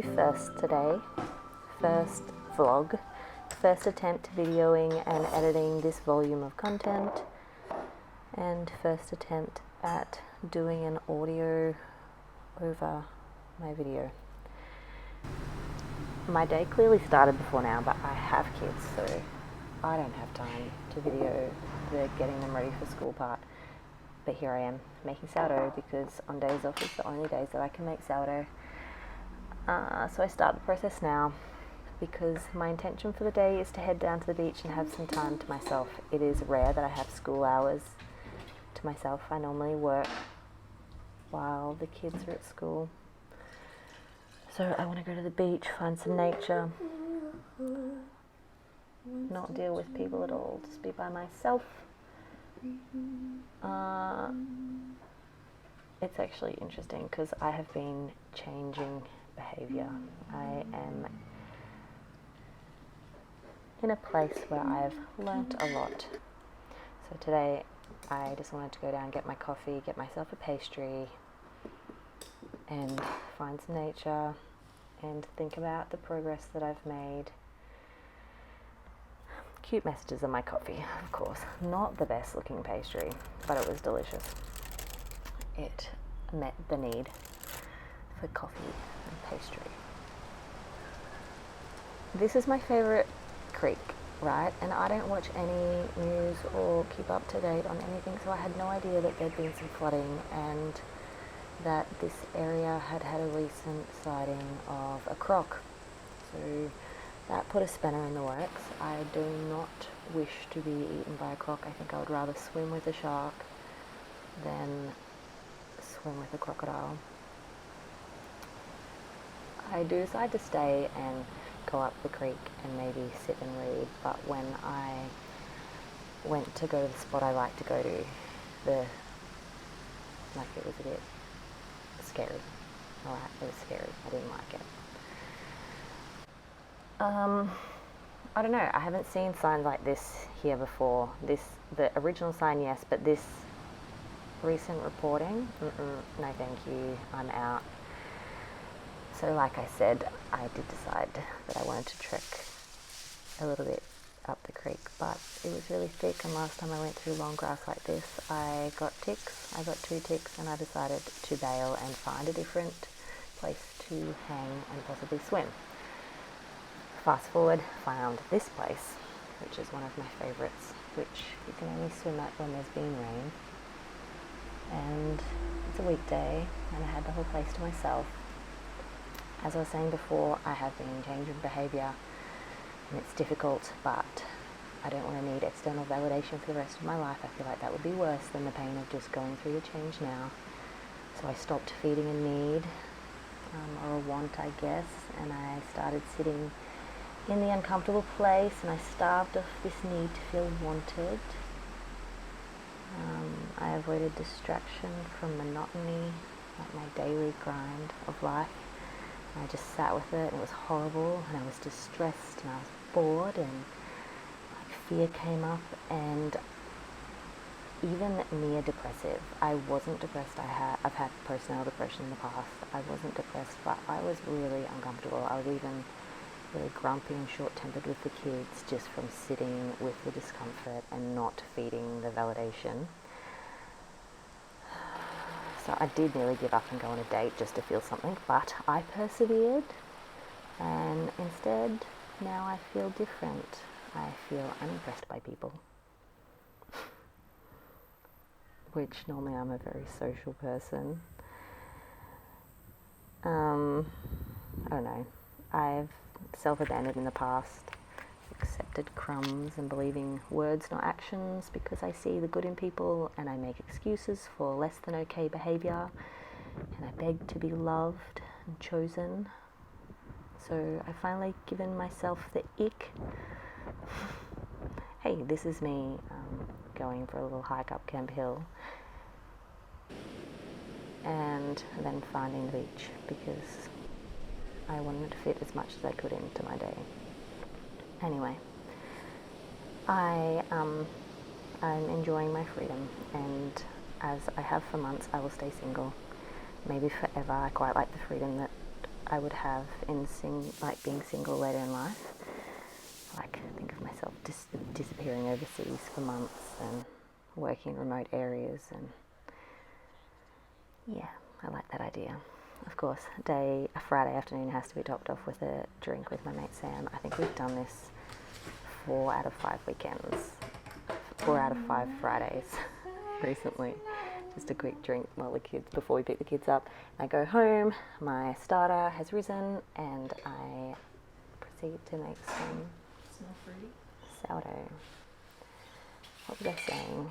few firsts today. First vlog, first attempt videoing and editing this volume of content, and first attempt at doing an audio over my video. My day clearly started before now, but I have kids, so I don't have time to video the getting them ready for school part. But here I am making sourdough because on days off it's the only days that I can make sourdough. So I start the process now because my intention for the day is to head down to the beach and have some time to myself. It is rare that I have school hours to myself. I normally work while the kids are at school. So I want to go to the beach, find some nature, not deal with people at all, just be by myself. It's actually interesting because I have been changing behaviour. I am in a place where I've learnt a lot. So today I just wanted to go down, get my coffee, get myself a pastry and find some nature and think about the progress that I've made. Cute messages on my coffee, of course. Not the best looking pastry, but it was delicious. It met the need for coffee and pastry. This is my favourite creek, right? And I don't watch any news or keep up to date on anything, so I had no idea that there'd been some flooding and that this area had had a recent sighting of a croc. So that put a spanner in the works. I do not wish to be eaten by a croc. I think I would rather swim with a shark than swim with a crocodile. I do decide to stay and go up the creek and maybe sit and read, but when I went to go to the spot I like to go to, it was a bit scary. Alright, it was scary. I didn't like it. I don't know, I haven't seen signs like this here before. The original sign, yes, but this recent reporting, no thank you, I'm out. So like I said, I did decide that I wanted to trek a little bit up the creek, but it was really thick, and last time I went through long grass like this, I got ticks. I got 2 ticks, and I decided to bail and find a different place to hang and possibly swim. Fast forward, found this place, which is one of my favourites, which you can only swim at when there's been rain. And it's a weekday, and I had the whole place to myself. As I was saying before, I have been changing behaviour, and it's difficult, but I don't want to need external validation for the rest of my life. I feel like that would be worse than the pain of just going through the change now. So I stopped feeding a need, or a want, I guess, and I started sitting in the uncomfortable place, and I starved off this need to feel wanted. I avoided distraction from monotony, like my daily grind of life. And I just sat with it, and it was horrible, and I was distressed, and I was bored, and fear came up, and even near depressive. I wasn't depressed. I've had postnatal depression in the past. I wasn't depressed, but I was really uncomfortable. I was even really grumpy and short-tempered with the kids just from sitting with the discomfort and not feeding the validation. So I did nearly give up and go on a date just to feel something, but I persevered, and instead now I feel different. I feel unimpressed by people, which normally I'm a very social person. I don't know. I've self-abandoned in the past, accepted crumbs and believing words, not actions, because I see the good in people, and I make excuses for less than okay behaviour, and I beg to be loved and chosen. So I've finally given myself the ick. Hey, this is me going for a little hike up Camp Hill and then finding the beach because I wanted to fit as much as I could into my day. Anyway, I'm enjoying my freedom, and as I have for months, I will stay single, maybe forever. I quite like the freedom that I would have in being single later in life. Like, think of myself disappearing overseas for months and working in remote areas, and yeah, I like that idea. Of course, a Friday afternoon has to be topped off with a drink with my mate Sam. I think we've done this 4 out of 5 weekends, 4 out of 5 Fridays recently. Just a quick drink before we pick the kids up. I go home, my starter has risen, and I proceed to make some sourdough. What was I saying?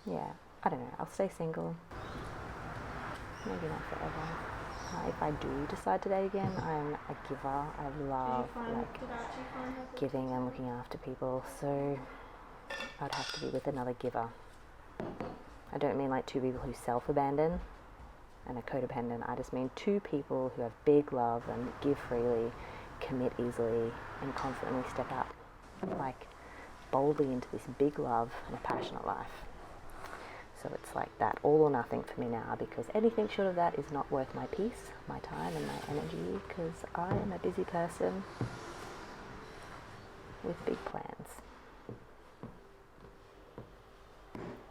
Yeah, I don't know. I'll stay single. Maybe not forever. If I do decide to date again, I'm a giver. I love giving and looking after people. So I'd have to be with another giver. I don't mean like 2 people who self-abandon and are codependent. I just mean 2 people who have big love and give freely, commit easily, and confidently step out like boldly into this big love and a passionate life. So it's like that, all or nothing for me now, because anything short of that is not worth my peace, my time and my energy, because I am a busy person with big plans.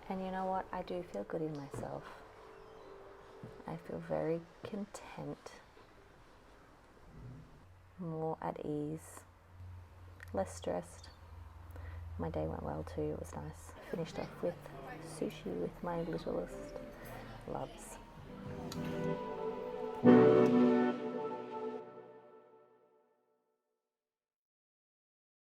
And you know what? I do feel good in myself. I feel very content, more at ease, less stressed. My day went well too, it was nice. Finished off with sushi with my littlest loves.